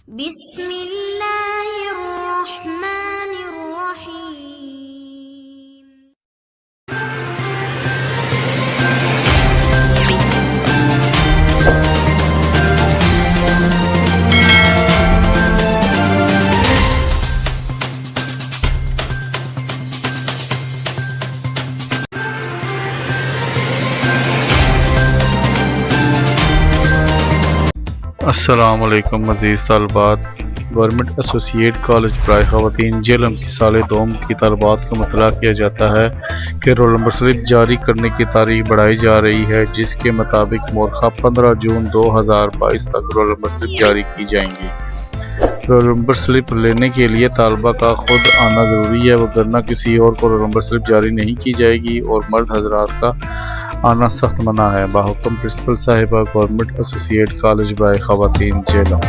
बिस्मिल्लाहिर्रहमानिर्रहीम। अस्सलाम वालेकुम अज़ीज़ तलबात। गवर्नमेंट एसोसिएट कॉलेज बराए ख़वातीन जहलम की साल दोम की तलबात को मुतला किया जाता है कि रोल नंबर स्लिप जारी करने की तारीख बढ़ाई जा रही है, जिसके मुताबिक मोरखा 15 जून 2022 तक रोल नंबर स्लिप जारी की जाएंगी। रोल नंबर स्लिप लेने के लिए तालबा का खुद आना ज़रूरी है, वगरना किसी और को रोल नंबर स्लिप जारी नहीं की जाएगी और मर्द हजरात का आना सख्त मना है। बाहुक्म प्रिंसिपल साहिबा, गवर्नमेंट एसोसिएट कॉलेज बराए ख़वातीन जहलम।